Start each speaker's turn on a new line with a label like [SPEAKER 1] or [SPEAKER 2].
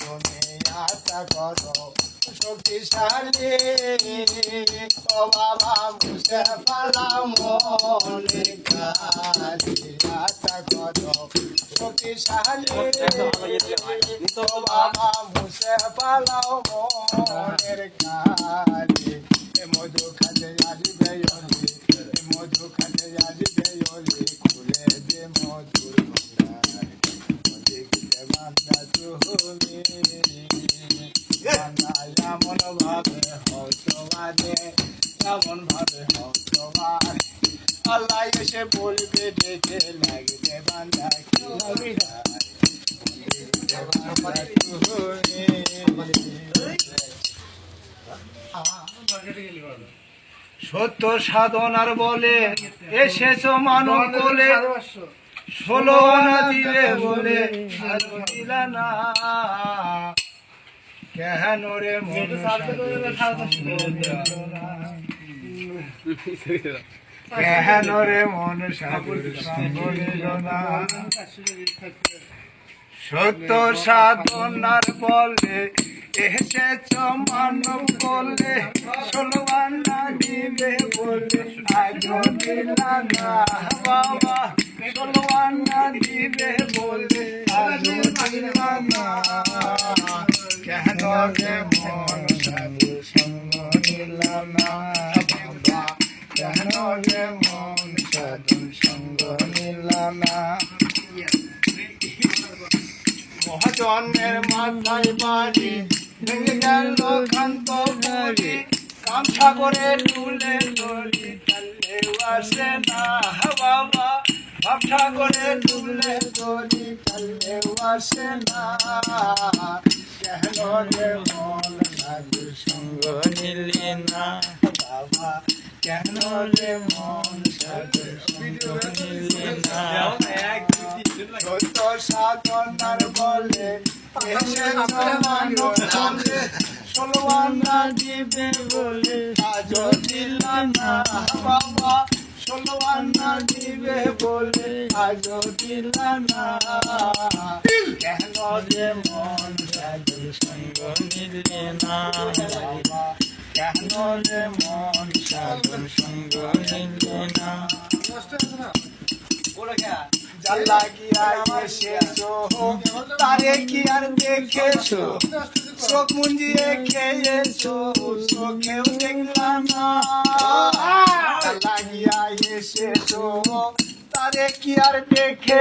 [SPEAKER 1] তুমি আশা করো শক্তিশালী ও বাবা মুছে পালাও মনের কালি আশা করো শক্তিশালী ও বাবা মুছে পালাও মনের কালি মধু খাতে আসবে অলি মধু খাতে আসবে অলি খুলে যে মধুর দেখিতে বান্দা তুমি এমন ভাবে হতবাদে এমন ভাবে হতবাদ আল্লাহ এসে বলবে ডেকে লাগবে বান্দা সত্য সাধনার বলে এসেছো মানব বলে 16 আনা দিলে বলে দিলা না কেন রে মন কেন রে মন সাধুর সঙ্গ নিল না সত্য সাধনার বলে এসেছ মানব বলে 16 আনা দিবে বলে আজ দিলা না বাবা 16 আনা দিবে বলে আজ দিলা না কেন রে মন সাধুর সঙ্গ নিল না বাবা কেন রে মন সাধুর সঙ্গ নিল না মহাজন্মের মাথায় বাড়ি ভেঙে গেল খান্ত বাড়ি গামছা করে তুলে ধরি তাহলেও আসে না বাবা গামছা করে তুলে ধরি তাহলেও আসে না কেন রে মন সাধুর সঙ্গ নিলি না বাবা কেন রে মন সাধুর সঙ্গ নিলি না সত্য সাধনার বলে এসেছ মানব বলে 16 আনা দিবে বলে আজ দিলা না বাবা 16 আনা দিবে বলে আজ দিলা না কেন রে মন সাধুর সঙ্গ নিলে না বাবা কেন রে মন সাধুর সঙ্গ নিলে না জাল্লা গিয়া এসেছো তারে কি আর দেখেছো চোখ মুঞ্জিয়ে খেয়েছো চোখেও দেখলাম না জাল্লা গিয়া এসেছো তারে কি আর দেখে